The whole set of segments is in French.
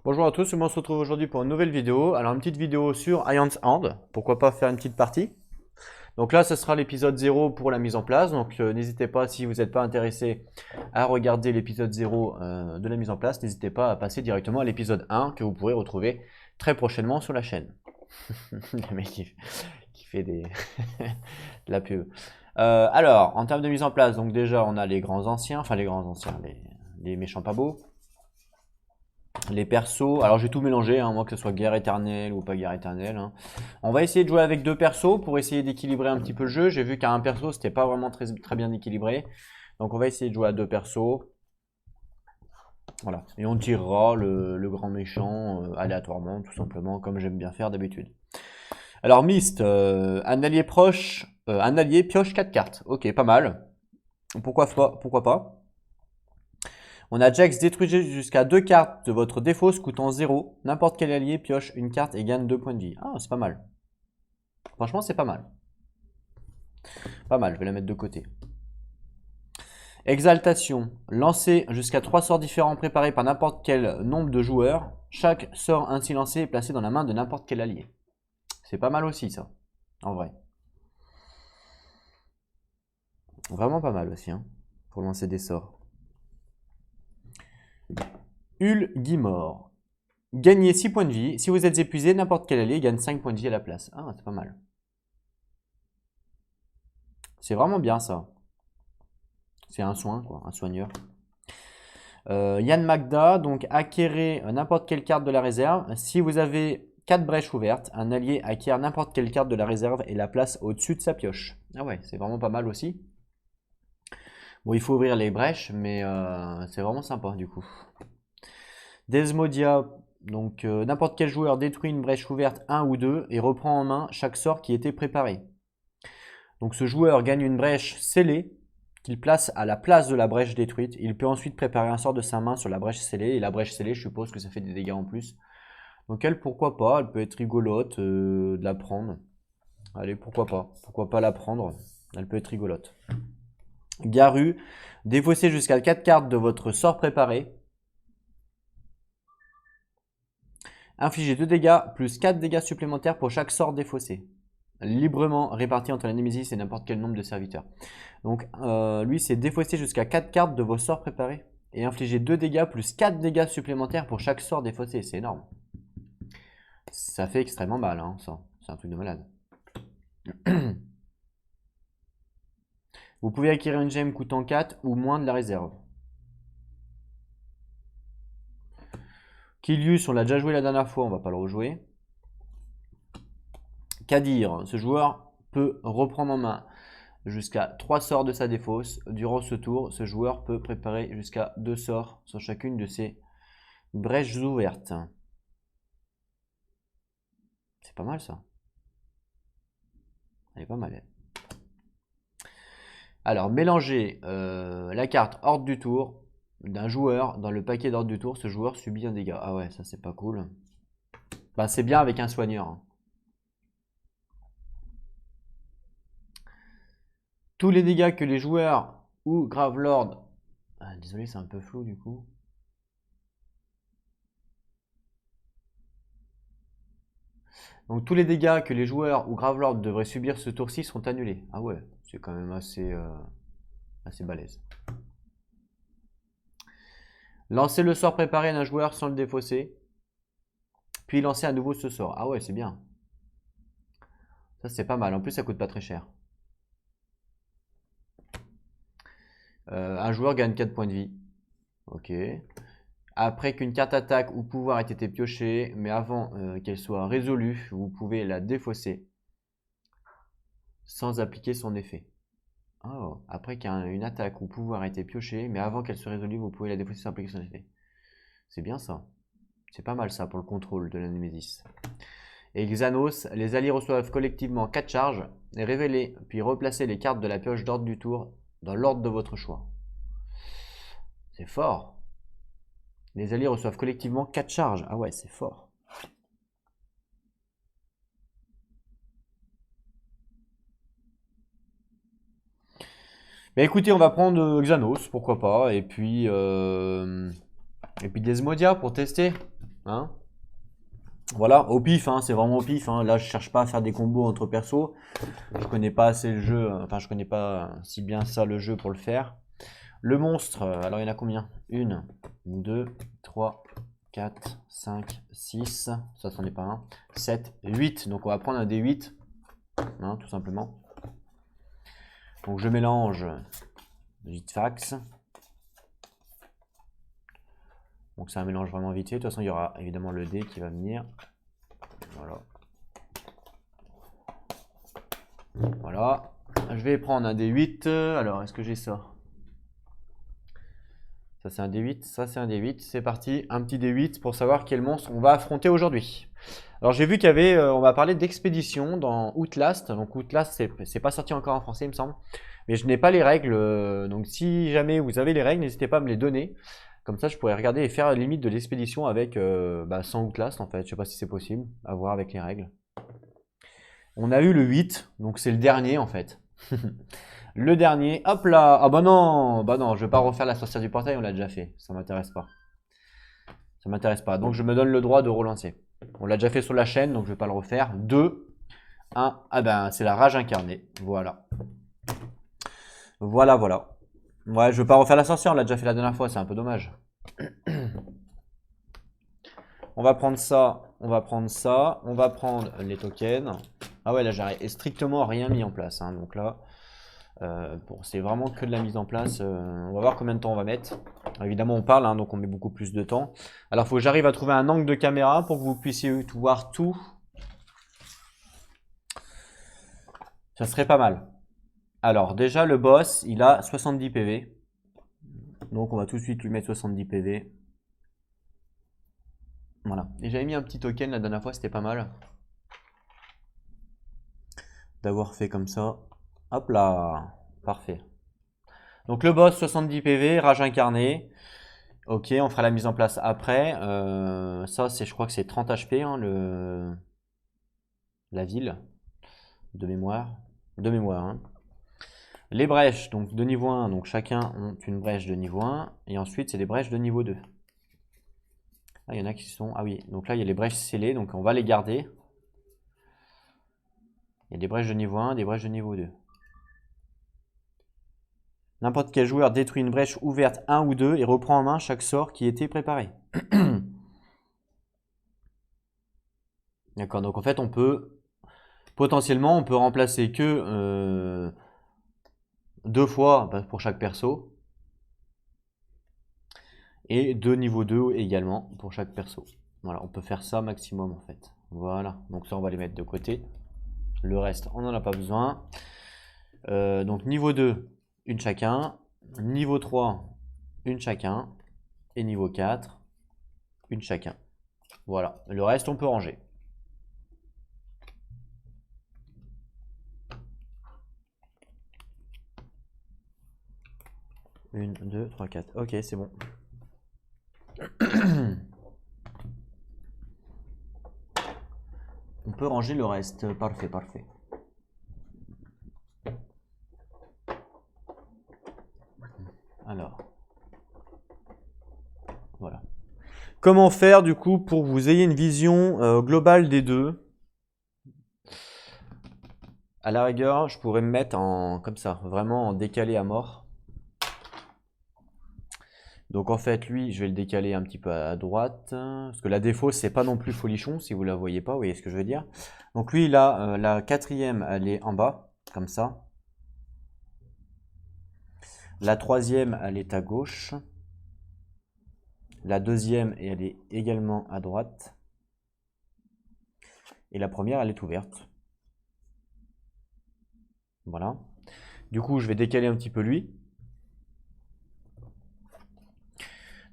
Bonjour à tous, on se retrouve aujourd'hui pour une nouvelle vidéo. Alors une petite vidéo sur Iron's Hand, pourquoi pas faire une petite partie. Donc là ce sera l'épisode 0 pour la mise en place, donc n'hésitez pas si vous n'êtes pas intéressé à regarder l'épisode 0 de la mise en place, n'hésitez pas à passer directement à l'épisode 1 que vous pourrez retrouver très prochainement sur la chaîne. Le mec qui fait de la pub. Alors en termes de mise en place, donc déjà on a les grands anciens, enfin les grands anciens, les méchants pas beaux. Les persos, alors j'ai tout mélangé, hein, moi que ce soit guerre éternelle ou pas guerre éternelle. Hein. On va essayer de jouer avec deux persos pour essayer d'équilibrer un petit peu le jeu. J'ai vu qu'à un perso c'était pas vraiment très bien équilibré. Donc on va essayer de jouer à deux persos. Voilà. Et on tirera le grand méchant aléatoirement, tout simplement, comme j'aime bien faire d'habitude. Alors Myst, un allié proche, un allié pioche 4 cartes. Ok, pas mal. Pourquoi pas. On a Jax détruit jusqu'à 2 cartes de votre défausse coûtant 0. N'importe quel allié pioche une carte et gagne 2 points de vie. Ah, c'est pas mal. Franchement, c'est pas mal. Pas mal, je vais la mettre de côté. Exaltation. Lancez jusqu'à 3 sorts différents préparés par n'importe quel nombre de joueurs. Chaque sort ainsi lancé est placé dans la main de n'importe quel allié. C'est pas mal aussi, ça. En vrai. Vraiment pas mal aussi, hein, pour lancer des sorts. Ulgimor. Gagnez 6 points de vie. Si vous êtes épuisé, n'importe quel allié gagne 5 points de vie à la place. Ah, c'est pas mal. C'est vraiment bien ça. C'est un soin, quoi, un soigneur. Yann Magda, donc acquérez n'importe quelle carte de la réserve. Si vous avez 4 brèches ouvertes, un allié acquiert n'importe quelle carte de la réserve et la place au-dessus de sa pioche. Ah ouais, c'est vraiment pas mal aussi. Bon, il faut ouvrir les brèches, mais c'est vraiment sympa du coup. Desmodia, donc n'importe quel joueur détruit une brèche ouverte 1 ou 2 et reprend en main chaque sort qui était préparé. Donc ce joueur gagne une brèche scellée qu'il place à la place de la brèche détruite. Il peut ensuite préparer un sort de sa main sur la brèche scellée. Et la brèche scellée, je suppose que ça fait des dégâts en plus. Donc elle, pourquoi pas, elle peut être rigolote de la prendre. Allez, pourquoi pas. Pourquoi pas la prendre. Elle peut être rigolote. Garu, défaussez jusqu'à 4 cartes de votre sort préparé. Infligez 2 dégâts plus 4 dégâts supplémentaires pour chaque sort défaussé. Librement réparti entre la Némésis et n'importe quel nombre de serviteurs. Donc lui c'est défausser jusqu'à 4 cartes de vos sorts préparés et infliger 2 dégâts plus 4 dégâts supplémentaires pour chaque sort défaussé. C'est énorme. Ça fait extrêmement mal, hein, ça. C'est un truc de malade. Vous pouvez acquérir une gemme coûtant 4 ou moins de la réserve. Kilius, on l'a déjà joué la dernière fois, on va pas le rejouer. Kadir, ce joueur peut reprendre en main jusqu'à 3 sorts de sa défausse. Durant ce tour, ce joueur peut préparer jusqu'à 2 sorts sur chacune de ses brèches ouvertes. C'est pas mal ça. Elle est pas mal. Alors, mélanger la carte ordre du tour d'un joueur dans le paquet d'ordre du tour. Ce joueur subit un dégât. Ah ouais, ça c'est pas cool. Bah, c'est bien avec un soigneur. Hein. Tous les dégâts que les joueurs ou Gravelord... Ah, désolé, c'est un peu flou du coup. Donc tous les dégâts que les joueurs ou Gravelord devraient subir ce tour-ci sont annulés. Ah ouais, c'est quand même assez balèze. Lancez le sort préparé d'un joueur sans le défausser. Puis lancez à nouveau ce sort. Ah ouais, c'est bien. Ça c'est pas mal. En plus ça coûte pas très cher. Un joueur gagne 4 points de vie. Ok. Après qu'une carte attaque ou pouvoir ait été piochée, mais avant qu'elle soit résolue, vous pouvez la défausser sans appliquer son effet. Oh, après qu'une attaque ou pouvoir ait été piochée, mais avant qu'elle soit résolue, vous pouvez la défausser sans appliquer son effet. C'est bien ça. C'est pas mal ça pour le contrôle de la Némésis. Et Xanos, les alliés reçoivent collectivement 4 charges. Révélez puis replacez les cartes de la pioche d'ordre du tour dans l'ordre de votre choix. C'est fort. Les alliés reçoivent collectivement 4 charges. Ah ouais, c'est fort. Mais écoutez, on va prendre Xanos, pourquoi pas. Et puis Desmodia pour tester. Hein. Voilà, au pif, hein, c'est vraiment au pif. Hein. Là, je cherche pas à faire des combos entre persos. Je connais pas assez le jeu, enfin, je connais pas si bien ça le jeu pour le faire. Le monstre, alors il y en a combien? 1, 2, 3, 4, 5, 6, ça c'en est pas un, 7, 8. Donc on va prendre un D8, hein, tout simplement. Donc je mélange vite fax. Donc c'est un mélange vraiment vite fait. De toute façon, il y aura évidemment le dé qui va venir. Voilà. Voilà. Je vais prendre un D8. Alors, est-ce que j'ai ça? Ça, c'est un D8. Ça, c'est un D8. C'est parti. Un petit D8 pour savoir quel monstre on va affronter aujourd'hui. Alors, j'ai vu qu'il y avait, on va parler d'expédition dans Outlast. Donc, Outlast, c'est pas sorti encore en français, il me semble. Mais je n'ai pas les règles. Donc, si jamais vous avez les règles, n'hésitez pas à me les donner. Comme ça, je pourrais regarder et faire limite de l'expédition avec sans Outlast, en fait. Je sais pas si c'est possible à voir avec les règles. On a eu le 8, donc c'est le dernier, en fait. Le dernier, hop là. Ah bah non, je vais pas refaire la sorcière du portail, on l'a déjà fait. Ça m'intéresse pas. Ça m'intéresse pas. Donc je me donne le droit de relancer. On l'a déjà fait sur la chaîne, donc je vais pas le refaire. 2, 1. Ah ben, c'est la rage incarnée. Voilà. Voilà, voilà. Ouais, je veux pas refaire la sorcière, on l'a déjà fait la dernière fois, c'est un peu dommage. On va prendre ça, on va prendre ça, on va prendre les tokens. Ah ouais, là j'ai strictement rien mis en place, hein, donc là, bon, c'est vraiment que de la mise en place. On va voir combien de temps on va mettre. Évidemment, on parle, hein, donc on met beaucoup plus de temps. Alors, il faut que j'arrive à trouver un angle de caméra pour que vous puissiez voir tout. Ça serait pas mal. Alors, déjà, le boss, il a 70 PV. Donc, on va tout de suite lui mettre 70 PV. Voilà. Et j'avais mis un petit token la dernière fois, c'était pas mal. D'avoir fait comme ça. Hop là. Parfait. Donc, le boss, 70 PV, rage incarnée. Ok, on fera la mise en place après. Ça, je crois que c'est 30 HP, hein, la ville, de mémoire. De mémoire, hein. Les brèches, donc de niveau 1, donc chacun ont une brèche de niveau 1. Et ensuite, c'est des brèches de niveau 2. Ah, il y en a qui sont... Ah oui, donc là, il y a les brèches scellées, donc on va les garder. Il y a des brèches de niveau 1, des brèches de niveau 2. N'importe quel joueur détruit une brèche ouverte 1 ou 2 et reprend en main chaque sort qui était préparé. D'accord, donc en fait, on peut... Potentiellement, on peut remplacer que 2 fois pour chaque perso. Et 2 niveaux 2 également pour chaque perso. Voilà, on peut faire ça maximum en fait. Voilà, donc ça on va les mettre de côté. Le reste, on n'en a pas besoin. Donc niveau 2, une chacun. Niveau 3, une chacun. Et niveau 4, une chacun. Voilà, le reste on peut ranger. Une, 2, 3, 4. Ok, c'est bon. On peut ranger le reste. Parfait, parfait. Alors, voilà. Comment faire du coup pour que vous ayez une vision globale des deux? À la rigueur, je pourrais me mettre en comme ça, vraiment en décalé à mort. Donc en fait, lui, je vais le décaler un petit peu à droite, parce que la défausse, c'est pas non plus folichon, si vous la voyez pas, vous voyez ce que je veux dire. Donc lui, il a la quatrième, elle est en bas, comme ça. La troisième, elle est à gauche. La deuxième, elle est également à droite. Et la première, elle est ouverte. Voilà. Du coup, je vais décaler un petit peu lui.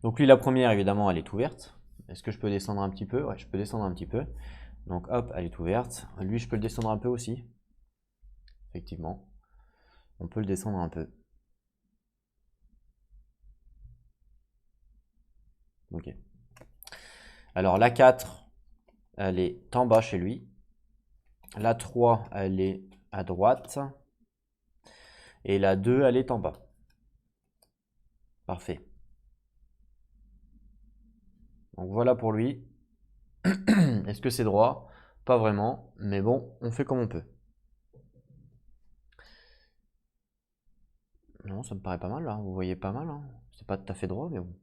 Donc lui, la première, évidemment, elle est ouverte. Est-ce que je peux descendre un petit peu? Ouais, je peux descendre un petit peu. Donc hop, elle est ouverte. Lui, je peux le descendre un peu aussi. Effectivement. On peut le descendre un peu. Ok. Alors la 4, elle est en bas chez lui. La 3, elle est à droite. Et la 2, elle est en bas. Parfait. Donc voilà pour lui. Est-ce que c'est droit? Pas vraiment, mais bon, on fait comme on peut. Non, ça me paraît pas mal là, vous voyez pas mal, hein. C'est pas tout à fait droit, mais bon.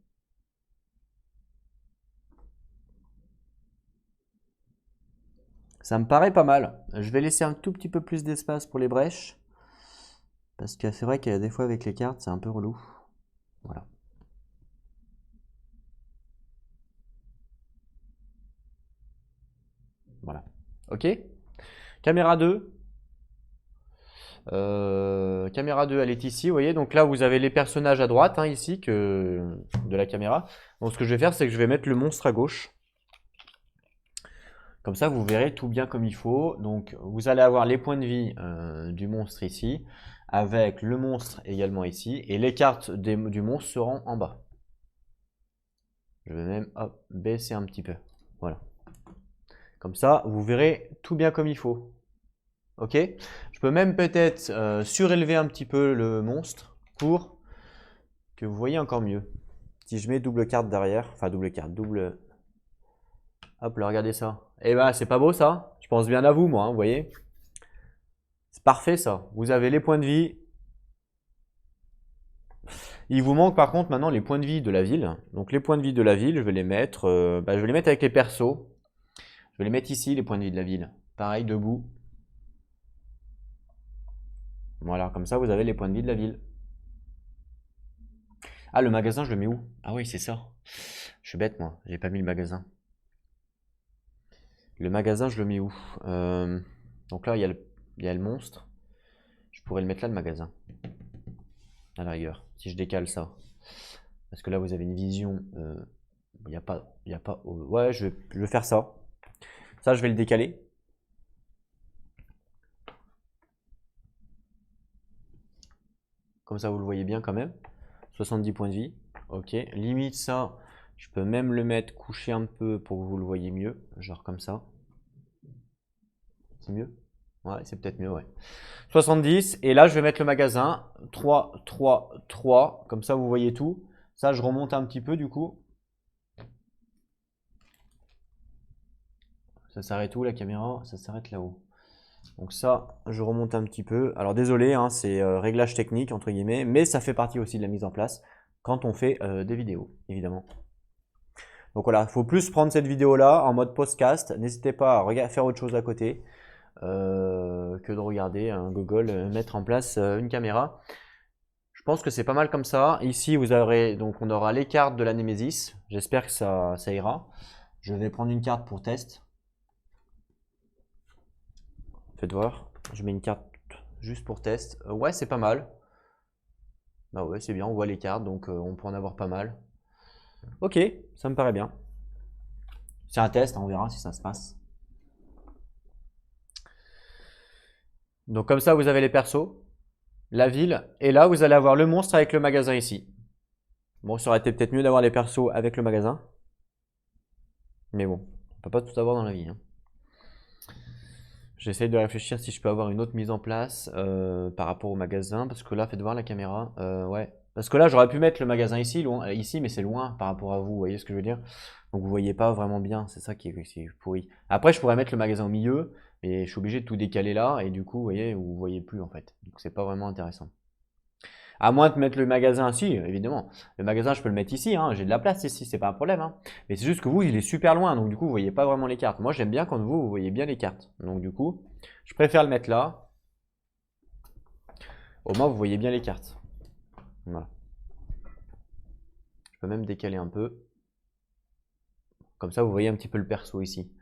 Ça me paraît pas mal. Je vais laisser un tout petit peu plus d'espace pour les brèches. Parce que c'est vrai qu'il y a des fois avec les cartes, c'est un peu relou. Voilà. Voilà. Ok. Caméra 2. Caméra 2, elle est ici, vous voyez. Donc là, vous avez les personnages à droite, hein, ici, de la caméra. Donc ce que je vais faire, c'est que je vais mettre le monstre à gauche. Comme ça, vous verrez tout bien comme il faut. Donc, vous allez avoir les points de vie du monstre ici, avec le monstre également ici, et les cartes du monstre seront en bas. Je vais même hop, baisser un petit peu. Voilà. Comme ça, vous verrez tout bien comme il faut. Ok? Je peux même peut-être surélever un petit peu le monstre pour que vous voyez encore mieux. Si je mets double carte derrière, enfin double carte, double... Hop là, regardez ça. Eh ben, c'est pas beau ça? Je pense bien à vous, moi, hein, vous voyez? C'est parfait ça. Vous avez les points de vie. Il vous manque par contre maintenant les points de vie de la ville. Donc les points de vie de la ville, je vais les mettre, je vais les mettre avec les persos. Je vais les mettre ici, les points de vie de la ville. Pareil, debout. Voilà, comme ça vous avez les points de vie de la ville. Ah, le magasin, je le mets où? Ah oui, c'est ça. Je suis bête, moi. J'ai pas mis le magasin. Le magasin, je le mets où? Donc là, il y a le monstre. Je pourrais le mettre là, le magasin. À la rigueur, si je décale ça. Parce que là, vous avez une vision. Il n'y a pas. Ouais, je vais faire ça. Ça, je vais le décaler. Comme ça, vous le voyez bien quand même. 70 points de vie. Ok. Limite, ça, je peux même le mettre couché un peu pour que vous le voyez mieux. Genre comme ça. C'est mieux? Ouais, c'est peut-être mieux, ouais. 70. Et là, je vais mettre le magasin. 3, 3, 3. Comme ça, vous voyez tout. Ça, je remonte un petit peu du coup. Ça s'arrête où la caméra? Ça s'arrête là-haut. Donc ça, je remonte un petit peu. Alors désolé, hein, c'est réglage technique entre guillemets, mais ça fait partie aussi de la mise en place quand on fait des vidéos, évidemment. Donc voilà, il faut plus prendre cette vidéo-là en mode podcast. N'hésitez pas à faire autre chose à côté que de regarder un Google mettre en place une caméra. Je pense que c'est pas mal comme ça. Ici, vous aurez donc on aura les cartes de la Nemesis. J'espère que ça ira. Je vais prendre une carte pour test. Faites voir. Je mets une carte juste pour test. Ouais, c'est pas mal. Bah ouais, c'est bien, on voit les cartes, donc on peut en avoir pas mal. Ok, ça me paraît bien. C'est un test, hein, on verra si ça se passe. Donc comme ça, vous avez les persos, la ville, et là, vous allez avoir le monstre avec le magasin ici. Bon, ça aurait été peut-être mieux d'avoir les persos avec le magasin. Mais bon, on peut pas tout avoir dans la vie, hein. J'essaye de réfléchir si je peux avoir une autre mise en place par rapport au magasin, parce que là, faites voir la caméra. Ouais. Parce que là, j'aurais pu mettre le magasin ici, loin, ici, mais c'est loin par rapport à vous, vous voyez ce que je veux dire? Donc vous voyez pas vraiment bien, c'est ça qui est pourri. Après, je pourrais mettre le magasin au milieu, mais je suis obligé de tout décaler là, et du coup, vous voyez plus en fait. Donc c'est pas vraiment intéressant. À moins de mettre le magasin, si, évidemment. Le magasin, je peux le mettre ici, hein, j'ai de la place ici, c'est pas un problème, hein. Mais c'est juste que vous, il est super loin, donc du coup, vous voyez pas vraiment les cartes. Moi, j'aime bien quand vous voyez bien les cartes. Donc du coup, je préfère le mettre là. Au moins, vous voyez bien les cartes. Voilà. Je peux même décaler un peu. Comme ça, vous voyez un petit peu le perso ici.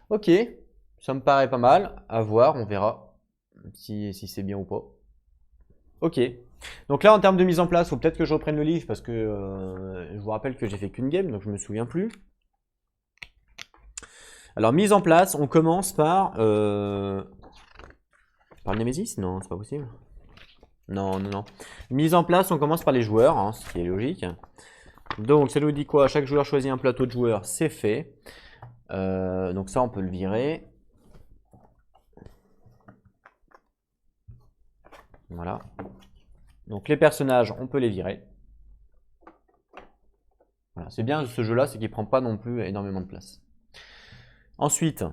Ok, ça me paraît pas mal. À voir, on verra si c'est bien ou pas. Ok. Donc là, en termes de mise en place, il faut peut-être que je reprenne le livre parce que je vous rappelle que j'ai fait qu'une game, donc je me souviens plus. Alors, mise en place, on commence par le Nemesis? Non, c'est pas possible. Non, non, non. Mise en place, on commence par les joueurs, hein, ce qui est logique. Donc, ça nous dit quoi? Chaque joueur choisit un plateau de joueurs, c'est fait. Donc ça, on peut le virer. Voilà. Donc les personnages, on peut les virer. Voilà. C'est bien ce jeu-là, c'est qu'il prend pas non plus énormément de place. Ensuite,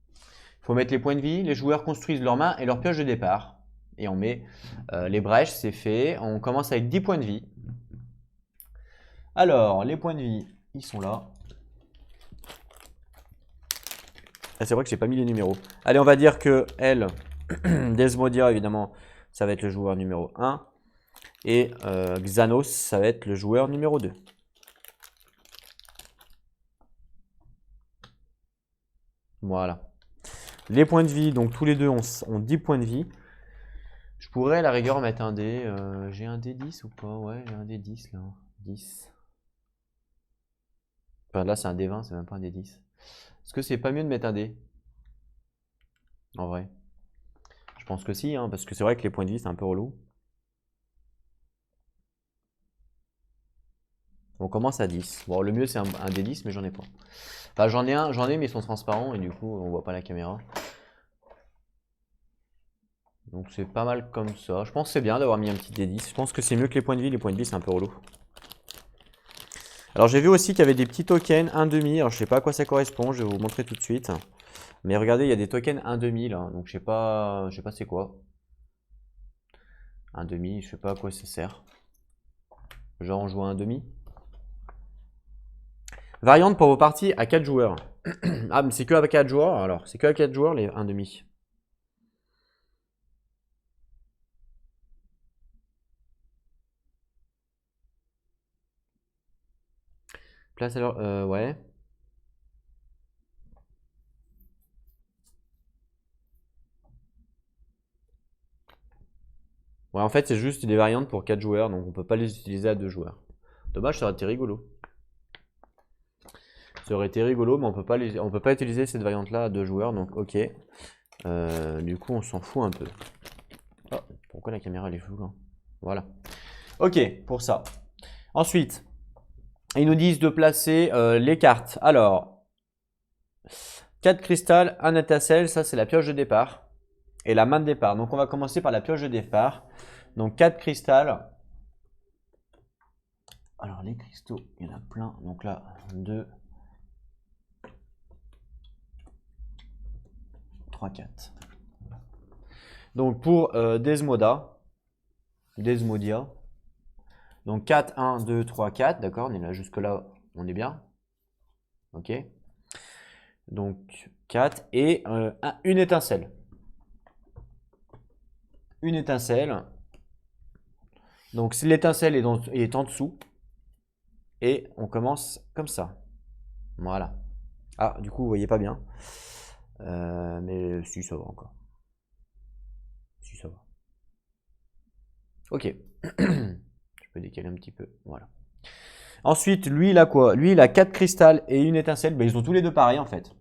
il faut mettre les points de vie. Les joueurs construisent leurs mains et leur pioche de départ. Et on met les brèches, c'est fait. On commence avec 10 points de vie. Alors, les points de vie, ils sont là. Ah, c'est vrai que j'ai pas mis les numéros. Allez, on va dire que elle, Desmodia, évidemment, ça va être le joueur numéro 1. Et Xanos, ça va être le joueur numéro 2. Voilà. Les points de vie, donc tous les deux ont 10 points de vie. Je pourrais à la rigueur mettre un dé. J'ai un dé 10 ou pas? Ouais, j'ai un dé 10 là. 10. Enfin, là, c'est un dé 20, c'est même pas un dé 10. Est-ce que c'est pas mieux de mettre un dé? En vrai. Je pense que si, hein, parce que c'est vrai que les points de vie, c'est un peu relou. On commence à 10. Bon, le mieux, c'est un dé 10, mais j'en ai pas. Enfin, j'en ai, mais ils sont transparents et du coup, on voit pas la caméra. Donc, c'est pas mal comme ça. Je pense que c'est bien d'avoir mis un petit dé 10. Je pense que c'est mieux que les points de vie. Les points de vie, c'est un peu relou. Alors, j'ai vu aussi qu'il y avait des petits tokens 1,5. Alors, je sais pas à quoi ça correspond. Je vais vous montrer tout de suite. Mais regardez, il y a des tokens 1,5 là. Donc, je sais pas c'est quoi. 1,5, je sais pas à quoi ça sert. Genre, on joue à 1,5. Variante pour vos parties à 4 joueurs. Ah, mais c'est que à 4 joueurs alors. C'est que à 4 joueurs les 1,5. Place alors. Ouais. Ouais, en fait, c'est juste des variantes pour 4 joueurs, donc on peut pas les utiliser à 2 joueurs. Dommage, ça aurait été rigolo. Ça aurait été rigolo, mais on peut pas utiliser cette variante-là à 2 joueurs, donc ok. Du coup, on s'en fout un peu. Oh, pourquoi la caméra elle est floue là? Voilà. Ok, pour ça. Ensuite, ils nous disent de placer les cartes. Alors, 4 cristal, 1 étincelle, ça c'est la pioche de départ. Et la main de départ. Donc on va commencer par la pioche de départ. Donc 4 cristals. Alors les cristaux, il y en a plein. Donc là, 2, 3, 4. Donc pour Desmodia. Donc 4, 1, 2, 3, 4. D'accord, on est là jusque là, on est bien. Ok. Donc 4 et une étincelle. Une étincelle. Donc si l'étincelle est en dessous, et on commence comme ça. Voilà. Ah, du coup, vous voyez pas bien. Mais si, ça va encore. Si, ça va. Ok. Je peux décaler un petit peu. Voilà. Ensuite, lui, il a quoi? Lui, il a 4 cristals et une étincelle. Ben, ils ont tous les deux pareil, en fait.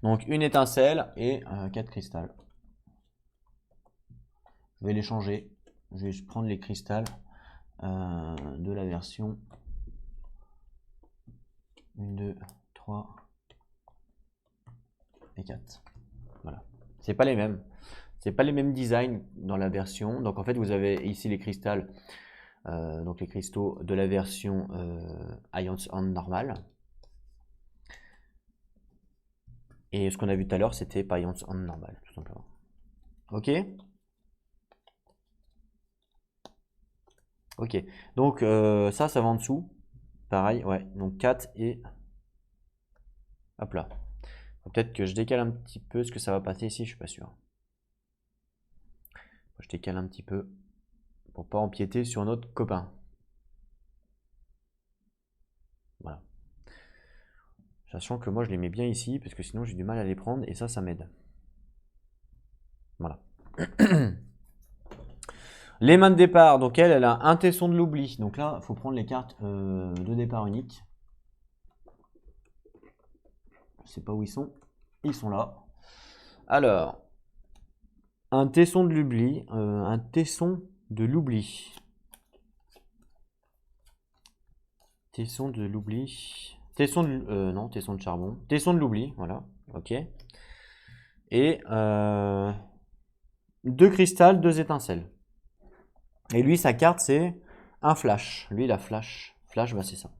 Donc, une étincelle et 4 cristals. Je vais les changer. Je vais prendre les cristals de la version 1, 2, 3 et 4. Voilà. C'est pas les mêmes. C'est pas les mêmes designs dans la version. Donc en fait, vous avez ici les cristals, donc les cristaux de la version Ions Hand normale. Et ce qu'on a vu tout à l'heure, c'était pas Ions Hand normal, tout simplement. Ok. Ok. Donc ça va en dessous. Pareil, ouais. Donc 4 et hop là. Peut-être que je décale un petit peu. Est-ce que ça va passer ici? Je suis pas sûr. Je décale un petit peu pour pas empiéter sur notre copain. Voilà. Sachant que moi je les mets bien ici parce que sinon j'ai du mal à les prendre et ça m'aide. Voilà. Les mains de départ, donc elle a un tesson de l'oubli. Donc là, il faut prendre les cartes de départ unique. Je sais pas où ils sont. Ils sont là. Alors, un tesson de l'oubli. Un tesson de l'oubli. Tesson de l'oubli. Tesson de... non, tesson de charbon. Tesson de l'oubli, voilà. Ok. Et 2 cristals, 2 étincelles. Et lui, sa carte, c'est un flash. Lui, il a flash. Flash, bah c'est ça.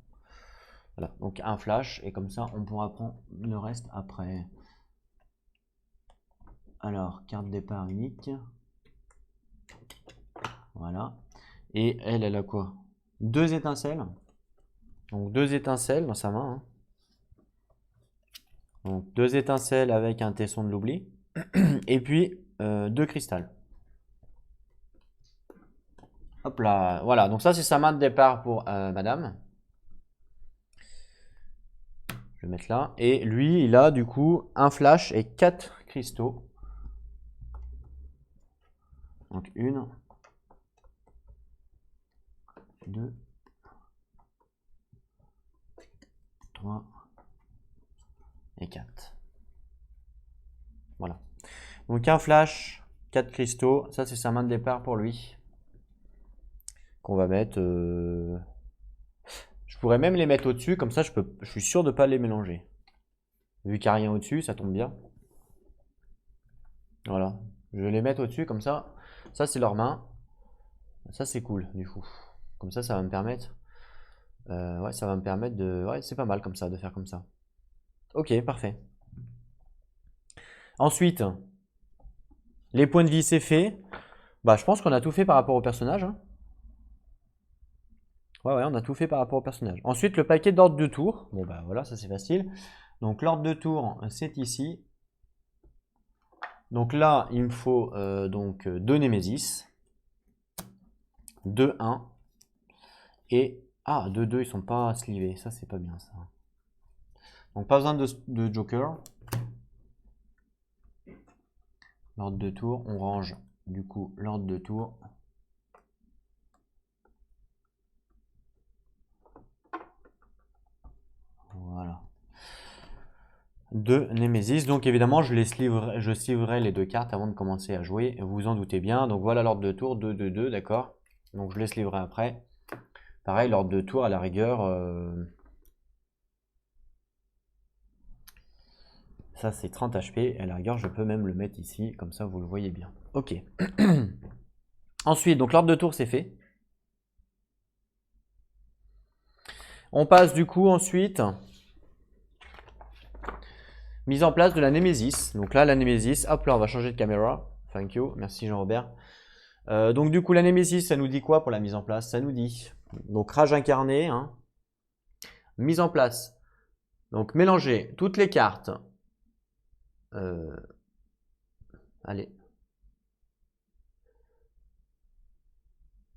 Voilà, donc un flash, et comme ça, on pourra prendre le reste après. Alors, carte départ unique. Voilà. Et elle, elle a quoi? 2 étincelles. Donc 2 étincelles dans sa main. Hein. Donc 2 étincelles avec un tesson de l'oubli. Et puis 2 cristals. Hop là, voilà. Donc ça, c'est sa main de départ pour madame. Je vais mettre là. Et lui, il a du coup un flash et 4 cristaux. Donc 1, 2, 3 et 4. Voilà. Donc un flash, 4 cristaux. Ça, c'est sa main de départ pour lui. Qu'on va mettre... Je pourrais même les mettre au-dessus. Comme ça, je suis sûr de ne pas les mélanger. Vu qu'il n'y a rien au-dessus, ça tombe bien. Voilà. Je vais les mettre au-dessus comme ça. Ça, c'est leurs mains. Ça, c'est cool, du coup. Comme ça va me permettre... ouais, ça va me permettre de... Ouais, c'est pas mal comme ça, de faire comme ça. Ok, parfait. Ensuite, les points de vie, c'est fait. Bah, je pense qu'on a tout fait par rapport au personnage. Hein. Ouais, on a tout fait par rapport au personnage. Ensuite, le paquet d'ordre de tour. Bon, bah voilà, ça c'est facile. Donc, l'ordre de tour, c'est ici. Donc là, il me faut donc 2 Némésis. 2, 1. Et... Ah, 2, 2, ils sont pas slivés. Ça, c'est pas bien, ça. Donc, pas besoin de Joker. L'ordre de tour, on range du coup l'ordre de tour. Voilà. 2 Némésis. Donc évidemment, je sliverai les 2 cartes avant de commencer à jouer. Vous vous en doutez bien. Donc voilà l'ordre de tour, 2, 2, 2, d'accord. Donc je les sliverai après. Pareil, l'ordre de tour à la rigueur. Ça c'est 30 HP. À la rigueur, je peux même le mettre ici. Comme ça, vous le voyez bien. Ok. Ensuite, donc l'ordre de tour, c'est fait. On passe du coup ensuite... Mise en place de la Némésis. Donc là, la Némésis, hop là, on va changer de caméra. Thank you, merci Jean-Robert. Donc du coup, la Némésis, ça nous dit quoi pour la mise en place? Ça nous dit, donc rage incarnée, hein. Mise en place. Donc mélanger toutes les cartes. Allez.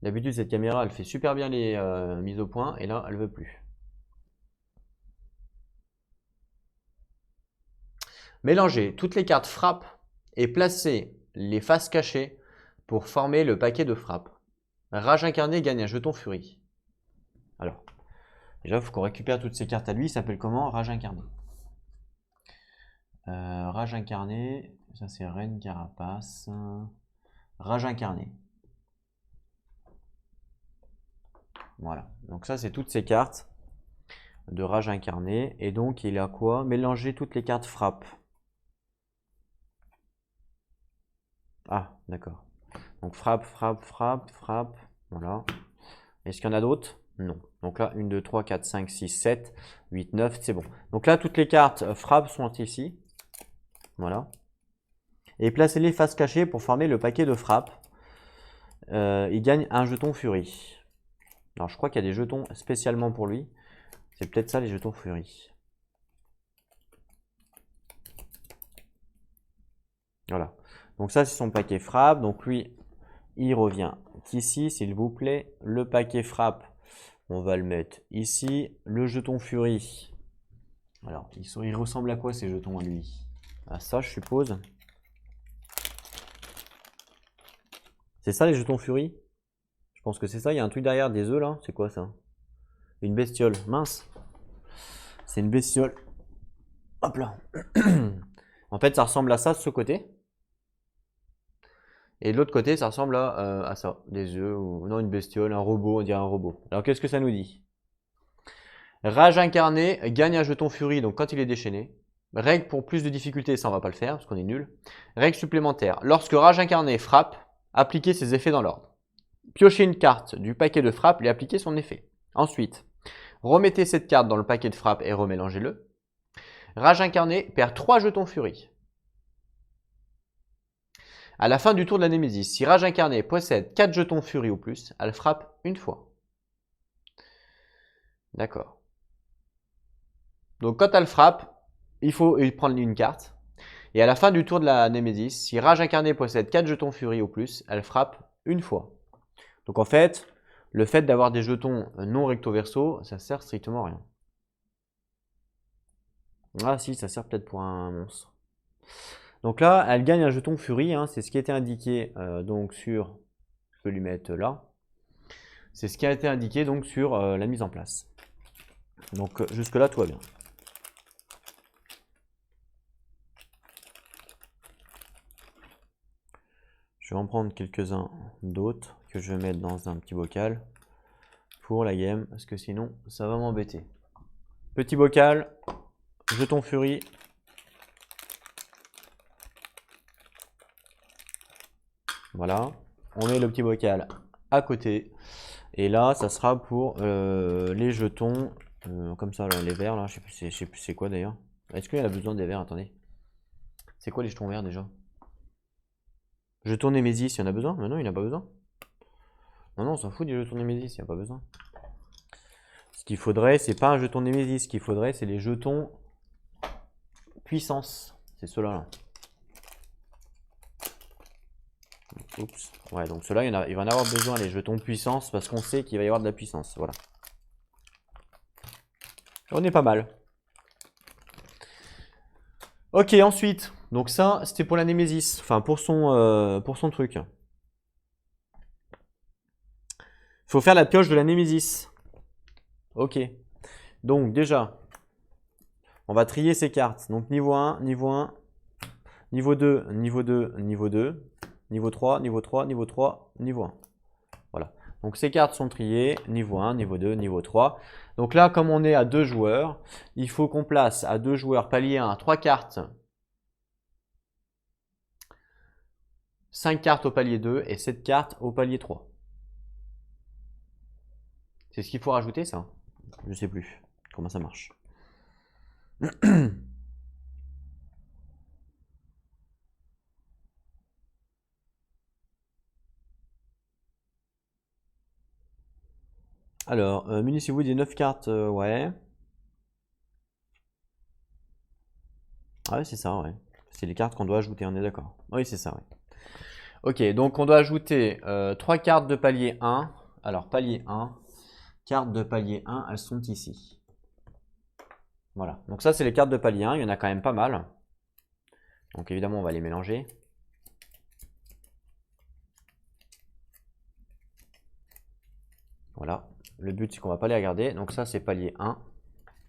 D'habitude, cette caméra, elle fait super bien les mises au point, et là, elle veut plus. Mélanger toutes les cartes frappe et placer les faces cachées pour former le paquet de frappe. Rage incarnée gagne un jeton furie. Alors, déjà, il faut qu'on récupère toutes ces cartes à lui. Il s'appelle comment? Rage incarnée. Rage incarnée, ça c'est Reine Carapace. Rage incarnée. Voilà, donc ça c'est toutes ces cartes de Rage incarnée. Et donc il a quoi? Mélanger toutes les cartes frappe. Ah, d'accord. Donc frappe, frappe, frappe, frappe. Voilà. Est-ce qu'il y en a d'autres? Non. Donc là, 1, 2, 3, 4, 5, 6, 7, 8, 9, c'est bon. Donc là, toutes les cartes frappe sont ici. Voilà. Et placez-les face cachée pour former le paquet de frappe. Il gagne un jeton furie. Alors je crois qu'il y a des jetons spécialement pour lui. C'est peut-être ça les jetons furie. Voilà. Donc ça c'est son paquet frappe. Donc lui, il revient ici s'il vous plaît. Le paquet frappe, on va le mettre ici. Le jeton furie. Alors il ressemble à quoi ces jetons à lui? À ça je suppose. C'est ça les jetons furie? Je pense que c'est ça. Il y a un truc derrière, des œufs là. C'est quoi ça? Une bestiole. Mince. C'est une bestiole. Hop là. En fait, ça ressemble à ça de ce côté. Et de l'autre côté, ça ressemble à ça. Des œufs ou non, une bestiole, un robot, on dirait un robot. Alors qu'est-ce que ça nous dit? Rage incarnée gagne un jeton furie, donc quand il est déchaîné. Règle pour plus de difficulté, ça on va pas le faire parce qu'on est nul. Règle supplémentaire. Lorsque Rage incarnée frappe, appliquez ses effets dans l'ordre. Piochez une carte du paquet de frappe et appliquez son effet. Ensuite, Remettez cette carte dans le paquet de frappe et remélangez-le. Rage incarnée perd 3 jetons furie. À la fin du tour de la Némésis, si Rage incarnée possède 4 jetons furie ou plus, elle frappe une fois. D'accord. Donc quand elle frappe, il faut prendre une carte. Et à la fin du tour de la Némésis, si Rage incarnée possède 4 jetons furie ou plus, elle frappe une fois. Donc en fait, le fait d'avoir des jetons non recto verso, ça sert strictement à rien. Ah si, ça sert peut-être pour un monstre. Donc là, elle gagne un jeton furie, hein, c'est ce qui a été indiqué donc sur, je peux lui mettre là, c'est ce qui a été indiqué donc sur la mise en place. Donc jusque là tout va bien. Je vais en prendre quelques-uns d'autres que je vais mettre dans un petit bocal pour la game, parce que sinon ça va m'embêter. Petit bocal, jeton furie. Voilà, on met le petit bocal à côté. Et là, ça sera pour les jetons, comme ça, là, les verts, là, je sais plus c'est quoi d'ailleurs. Est-ce qu'il y a besoin des verts? Attendez. C'est quoi les jetons verts déjà? Jetons Némésis, il y en a besoin? Mais non, il n'y en a pas besoin. Non, on s'en fout des jetons Némésis, il n'y a pas besoin. Ce qu'il faudrait, c'est pas un jeton Némésis, ce qu'il faudrait, c'est les jetons puissance. C'est ceux-là, là. Oups. Ouais, donc ceux-là, il va en avoir besoin, les jetons puissance, parce qu'on sait qu'il va y avoir de la puissance. Voilà. On est pas mal. Ok, ensuite, donc ça, c'était pour la Némésis, enfin pour son truc. Il faut faire la pioche de la Némésis. Ok. Donc déjà, on va trier ces cartes. Donc niveau 1, niveau 1, niveau 2, niveau 2, niveau 2, niveau 3, niveau 3, niveau 3, niveau 1. Voilà. Donc ces cartes sont triées, niveau 1, niveau 2, niveau 3. Donc là, comme on est à 2 joueurs, il faut qu'on place à 2 joueurs palier 1 3 cartes, 5 cartes au palier 2 et 7 cartes au palier 3. C'est ce qu'il faut rajouter, ça? Je sais plus comment ça marche. Alors, munissez-vous des 9 cartes, ouais. Ah ouais, c'est ça, ouais. C'est les cartes qu'on doit ajouter, on est d'accord. Oui, c'est ça, ouais. Ok, donc on doit ajouter 3 cartes de palier 1. Alors, palier 1, cartes de palier 1, elles sont ici. Voilà, donc ça, c'est les cartes de palier 1, il y en a quand même pas mal. Donc évidemment, on va les mélanger. Voilà, le but, c'est qu'on va pas les regarder. Donc ça, c'est palier 1.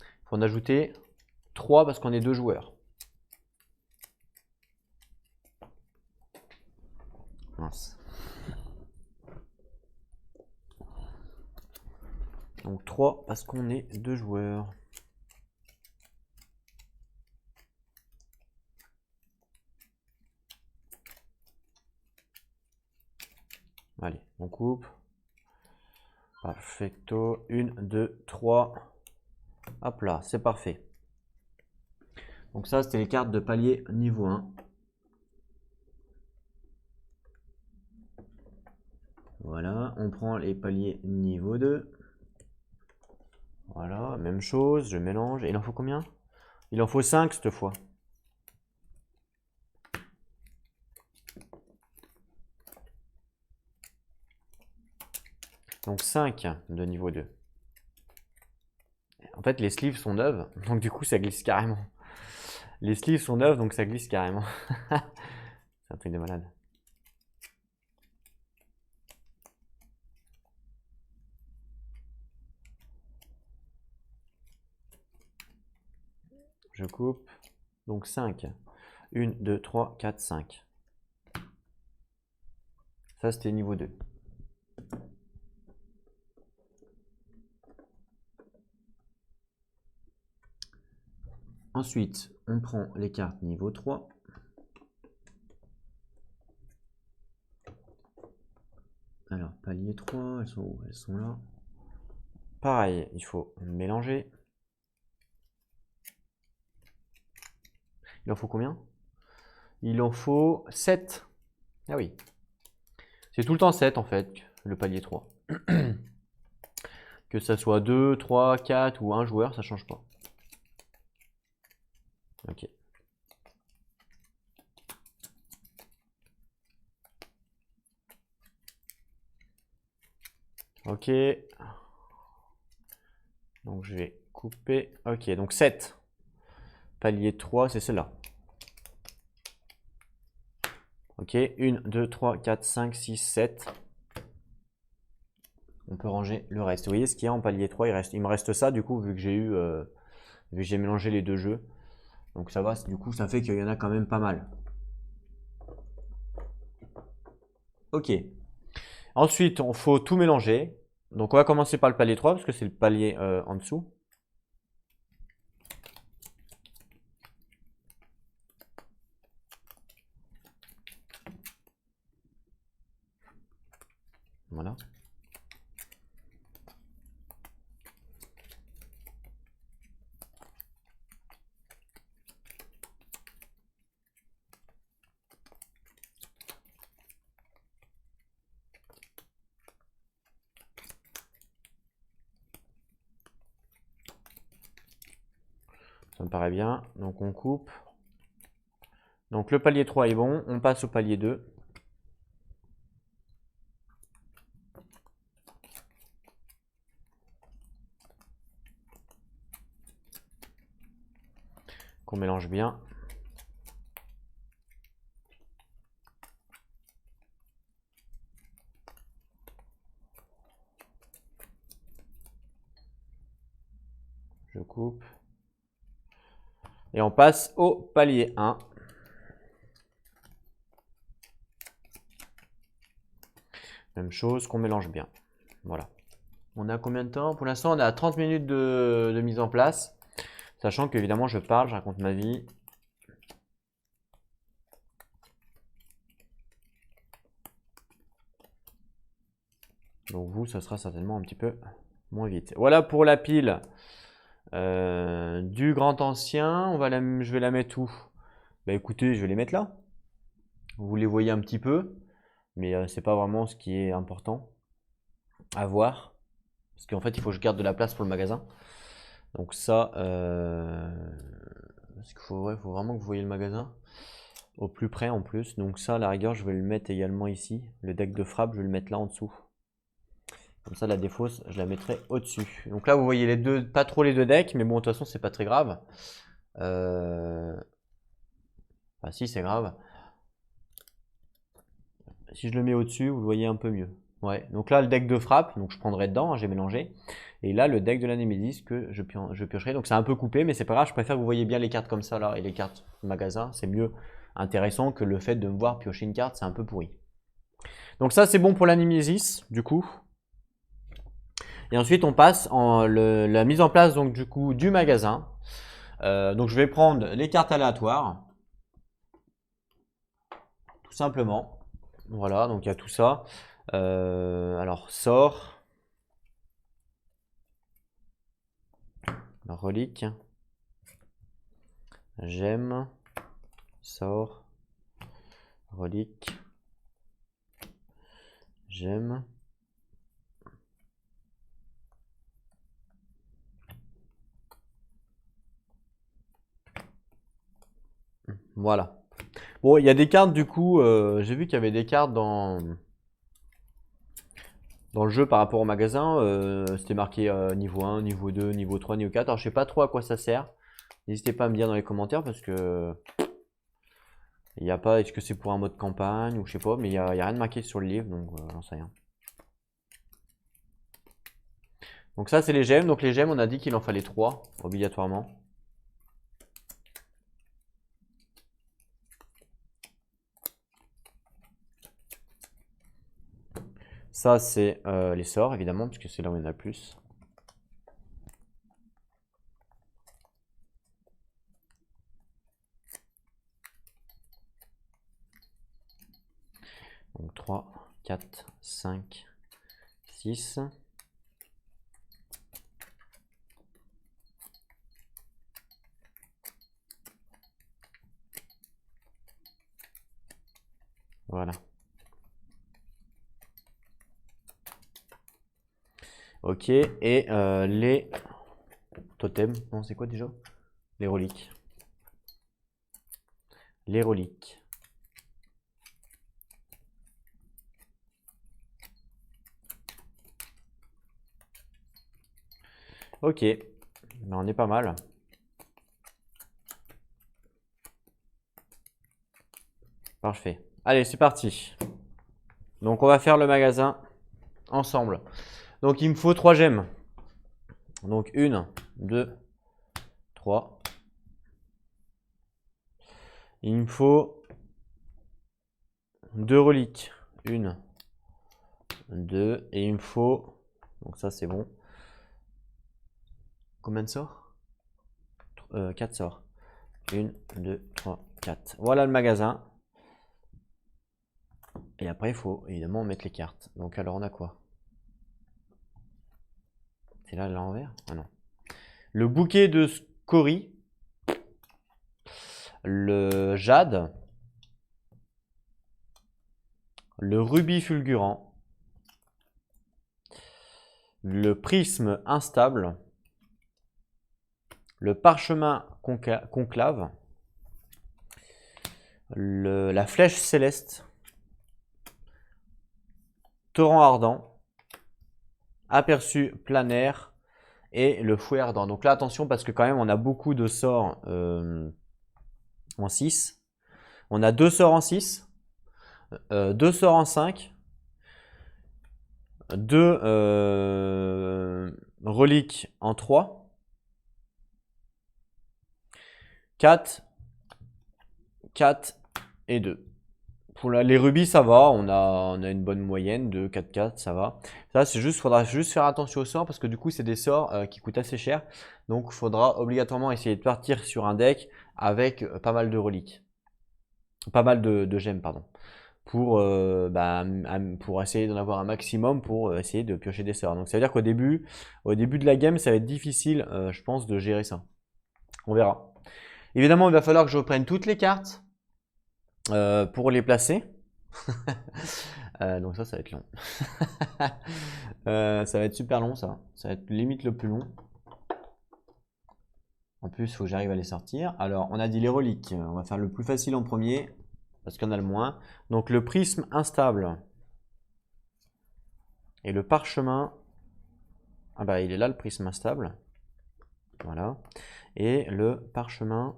Il faut en ajouter 3 parce qu'on est 2 joueurs. Mince. Donc 3 parce qu'on est 2 joueurs. Allez, on coupe. Perfecto. 1, 2, 3. Hop là, c'est parfait. Donc ça, c'était les cartes de palier niveau 1. Voilà, on prend les paliers niveau 2. Voilà, même chose, je mélange. Et il en faut combien? Il en faut 5 cette fois. Donc 5 de niveau 2. En fait, les sleeves sont neuves, donc du coup, ça glisse carrément. Les sleeves sont neuves, donc ça glisse carrément. C'est un truc de malade. Je coupe. Donc 5. 1, 2, 3, 4, 5. Ça, c'était niveau 2. Ensuite, on prend les cartes niveau 3. Alors, palier 3, elles sont où? Elles sont là. pareil, il faut mélanger. Il en faut combien? Il en faut 7. Ah oui. C'est tout le temps 7 en fait, le palier 3. Que ça soit 2, 3, 4 ou un joueur, ça change pas. Ok. Ok. Donc je vais couper. Ok, donc 7. Palier 3, c'est celle-là. Ok, 1, 2, 3, 4, 5, 6, 7. On peut ranger le reste. Vous voyez ce qu'il y a en palier 3, il me reste ça du coup, vu que j'ai mélangé les deux jeux. Donc ça va, du coup ça fait qu'il y en a quand même pas mal. Ok. Ensuite, il faut tout mélanger. Donc on va commencer par le palier 3 parce que c'est le palier en dessous. Voilà. Ça me paraît bien. Donc on coupe. Donc le palier 3 est bon. On passe au palier 2. Qu'on mélange bien. Je coupe. Et on passe au palier 1. Même chose, qu'on mélange bien. Voilà. On a combien de temps? Pour l'instant, on a 30 minutes de mise en place. Sachant qu'évidemment, je parle, je raconte ma vie. Donc vous, ça sera certainement un petit peu moins vite. Voilà pour la pile du grand ancien. Je vais la mettre où? Bah écoutez, je vais les mettre là. Vous les voyez un petit peu, mais c'est pas vraiment ce qui est important à voir. Parce qu'en fait, il faut que je garde de la place pour le magasin. Donc ça, parce qu'il faut, ouais, faut vraiment que vous voyez le magasin au plus près en plus. Donc ça, à la rigueur, je vais le mettre également ici. Le deck de frappe, je vais le mettre là en dessous. Comme ça, la défausse, je la mettrai au-dessus. Donc là, vous voyez les deux, pas trop les deux decks, mais bon, de toute façon, c'est pas très grave. Enfin, si, c'est grave. Si je le mets au-dessus, vous le voyez un peu mieux. Ouais, donc là, le deck de frappe, donc je prendrai dedans, hein, j'ai mélangé. Et là, le deck de la Némésis que je piocherai. Donc c'est un peu coupé, mais c'est pas grave, je préfère que vous voyez bien les cartes comme ça là et les cartes magasin. C'est mieux intéressant que le fait de me voir piocher une carte, c'est un peu pourri. Donc ça, c'est bon pour la Némésis, du coup. Et ensuite, on passe en la mise en place donc du coup du magasin. Donc je vais prendre les cartes aléatoires, tout simplement. Voilà, donc il y a tout ça. Alors sort, relique, gemme, sort, relique, gemme. Voilà. Bon, il y a des cartes du coup, j'ai vu qu'il y avait des cartes dans le jeu par rapport au magasin. C'était marqué niveau 1, niveau 2, niveau 3, niveau 4. Alors je sais pas trop à quoi ça sert. N'hésitez pas à me dire dans les commentaires parce que il n'y a pas, est-ce que c'est pour un mode campagne ou je sais pas, mais il y a rien de marqué sur le livre, donc j'en sais rien. Donc ça c'est les gemmes, donc les gemmes on a dit qu'il en fallait 3 obligatoirement. Ça c'est les sorts évidemment, puisque c'est là où il y en a le plus. Donc 3, 4, 5, 6. Voilà. Ok, et les totems, non c'est quoi déjà? Les reliques. Les reliques. Ok, mais on est pas mal. Parfait. Allez, c'est parti. Donc on va faire le magasin ensemble. Donc il me faut 3 gemmes. Donc 1, 2, 3. Il me faut 2 reliques. 1, 2. Et il me faut... Donc ça c'est bon. Combien de sorts? 4 sorts. 1, 2, 3, 4. Voilà le magasin. Et après il faut évidemment mettre les cartes. Donc alors on a quoi? C'est là l'envers? Ah non. Le bouquet de scories. Le jade. Le rubis fulgurant. Le prisme instable. Le parchemin conclave. La flèche céleste. Torrent ardent. Aperçu planaire. Et le fouet ardent. Donc là attention parce que quand même on a beaucoup de sorts en 6. On a 2 sorts en 6. 2 sorts en 5. 2 reliques en 3. 4. 4 et 2. Pour les rubis, ça va, on a une bonne moyenne de 4-4, ça va. Ça, c'est juste, faudra juste faire attention aux sorts parce que du coup, c'est des sorts qui coûtent assez cher. Donc, il faudra obligatoirement essayer de partir sur un deck avec pas mal de reliques. Pas mal de gemmes, pardon. Pour essayer d'en avoir un maximum pour essayer de piocher des sorts. Donc, ça veut dire qu'au début de la game, ça va être difficile, je pense, de gérer ça. On verra. Évidemment, il va falloir que je reprenne toutes les cartes. Pour les placer. Donc ça va être long. Ça va être super long ça. Ça va être limite le plus long. En plus, il faut que j'arrive à les sortir. Alors, on a dit les reliques. On va faire le plus facile en premier parce qu'on a le moins. Donc le prisme instable. Et le parchemin. Ah bah il est là le prisme instable. Voilà. Et le parchemin.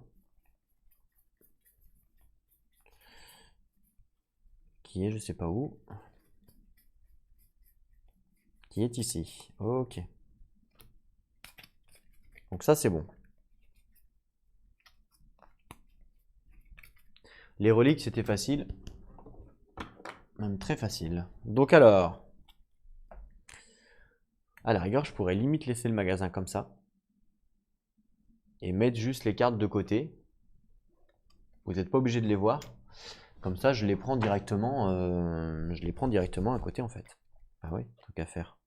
Qui est je sais pas où. Qui est ici. Ok. Donc ça c'est bon. Les reliques c'était facile. Même très facile. Donc alors. À la rigueur je pourrais limite laisser le magasin comme ça. Et mettre juste les cartes de côté. Vous n'êtes pas obligé de les voir. Comme ça, je les prends directement à côté en fait. Ah oui, tant qu'à faire.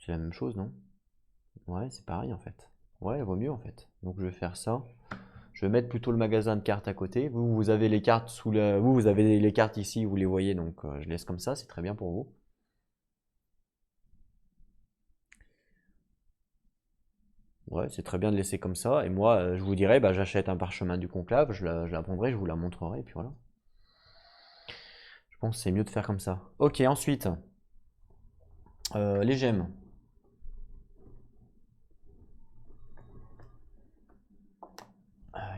C'est la même chose, non? Ouais, c'est pareil en fait. Ouais, il vaut mieux en fait. Donc je vais faire ça. Je vais mettre plutôt le magasin de cartes à côté. Vous avez les cartes vous avez les cartes ici, vous les voyez, donc je laisse comme ça, c'est très bien pour vous. Ouais, c'est très bien de laisser comme ça. Et moi, je vous dirai, bah, j'achète un parchemin du conclave, je la prendrai, je vous la montrerai, et puis voilà. Je pense que c'est mieux de faire comme ça. Ok, ensuite, les gemmes.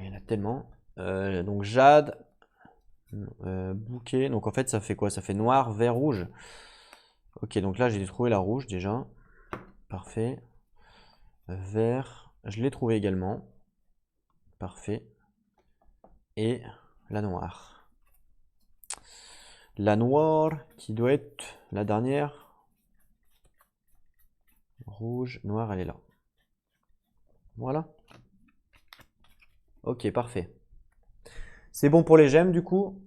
Il y en a tellement. Donc jade, bouquet. Donc en fait, ça fait quoi? Ça fait noir, vert, rouge. Ok, donc là, j'ai trouvé la rouge déjà. Parfait. Vert, je l'ai trouvé également. Parfait. Et la noire. La noire qui doit être la dernière. Rouge, noir, elle est là. Voilà. Ok, parfait. C'est bon pour les gemmes du coup.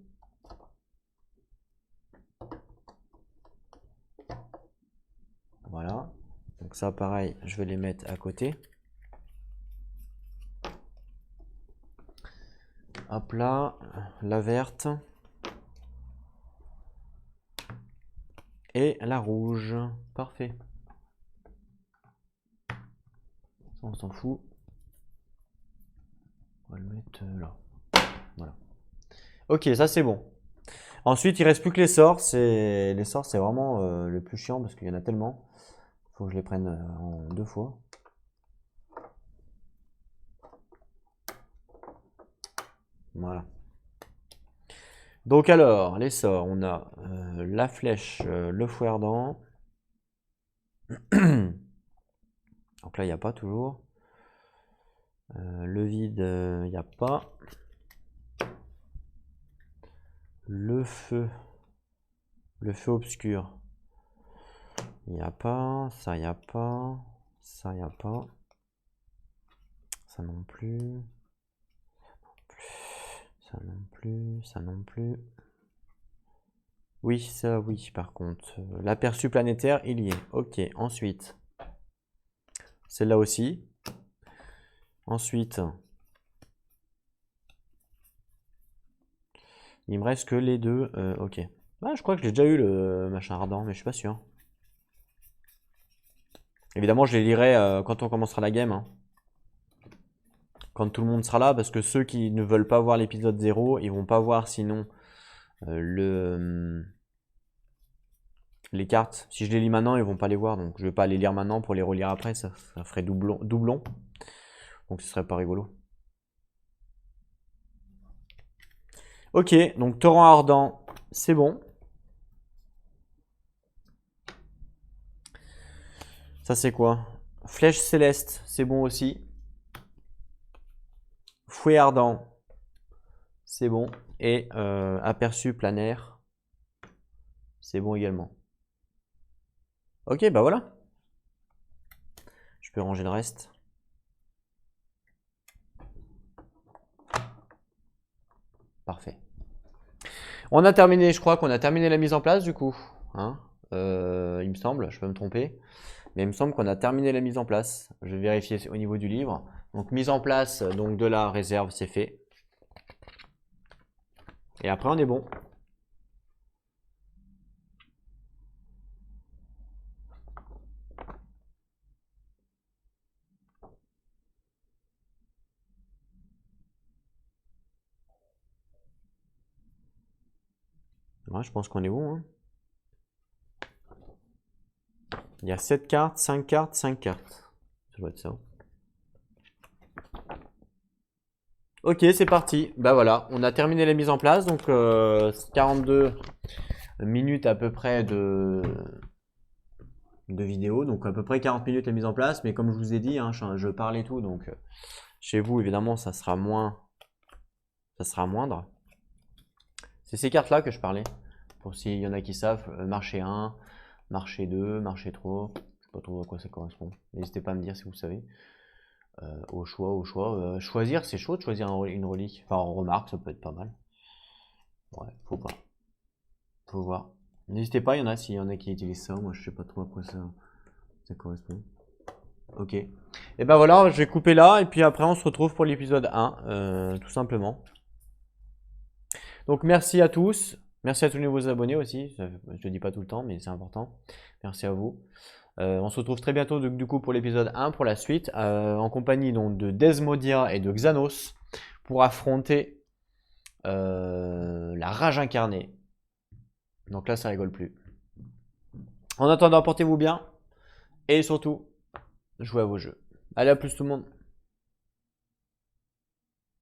Voilà. Donc ça, pareil, je vais les mettre à côté. Hop là, la verte. et la rouge. Parfait. On s'en fout. On va le mettre là. Voilà. Ok, ça c'est bon. Ensuite, il reste plus que les sorts. Les sorts, c'est vraiment le plus chiant parce qu'il y en a tellement. Faut que je les prenne en 2 fois. Voilà. Donc alors, les sorts, on a la flèche, le fouet ardent. Donc là, il n'y a pas toujours. Le vide, il n'y a pas. Le feu obscur, il n'y a pas. Ça, il n'y a pas. Ça, il n'y a pas. Ça non plus. Ça non plus. Ça non plus. Oui, ça, oui, par contre. L'aperçu planétaire, il y est. Ok, ensuite. Celle-là aussi. Ensuite. Il me reste que les deux. Ok. Ah, je crois que j'ai déjà eu le machin ardent, mais je suis pas sûr. Évidemment, je les lirai quand on commencera la game. Hein. Quand tout le monde sera là, parce que ceux qui ne veulent pas voir l'épisode 0, ils vont pas voir sinon les cartes. Si je les lis maintenant, ils vont pas les voir, donc je vais pas les lire maintenant pour les relire après, ça ferait doublon. Donc ce serait pas rigolo. Ok, donc torrent ardent, c'est bon. Ça c'est quoi? Flèche céleste, c'est bon aussi. Fouet ardent, c'est bon. Et aperçu planaire, c'est bon également. Ok, bah voilà. Je peux ranger le reste. Parfait. On a terminé, je crois qu'on a terminé la mise en place du coup. Hein, il me semble, je peux me tromper. Mais il me semble qu'on a terminé la mise en place. Je vais vérifier au niveau du livre. Donc mise en place donc de la réserve, c'est fait. Et après on est bon. Ouais, je pense qu'on est bon. Hein. Il y a 7 cartes, 5 cartes, 5 cartes. Ça doit être ça. Ok, c'est parti. Bah voilà, on a terminé la mise en place. Donc 42 minutes à peu près de vidéo. Donc à peu près 40 minutes la mise en place. Mais comme je vous ai dit, hein, je parle et tout. Donc chez vous, évidemment, ça sera moins. Ça sera moindre. C'est ces cartes-là que je parlais. Pour s'il y en a qui savent, marché 1, marché 2, marché 3. Je sais pas trop à quoi ça correspond. N'hésitez pas à me dire si vous savez. Au choix. Choisir, c'est chaud de choisir une relique. Enfin, en remarque, ça peut être pas mal. Ouais, faut pas. Faut voir. N'hésitez pas, il y en a s'il y en a qui utilisent ça. Moi, je sais pas trop à quoi ça correspond. Ok. Et ben voilà, je vais couper là. Et puis après, on se retrouve pour l'épisode 1, tout simplement. Donc, merci à tous. Merci à tous les nouveaux abonnés aussi. Je le dis pas tout le temps, mais c'est important. Merci à vous. On se retrouve très bientôt du coup pour l'épisode 1 pour la suite, en compagnie donc, de Desmodia et de Xanos pour affronter la rage incarnée. Donc là ça rigole plus. En attendant, portez-vous bien et surtout jouez à vos jeux. Allez, à plus tout le monde.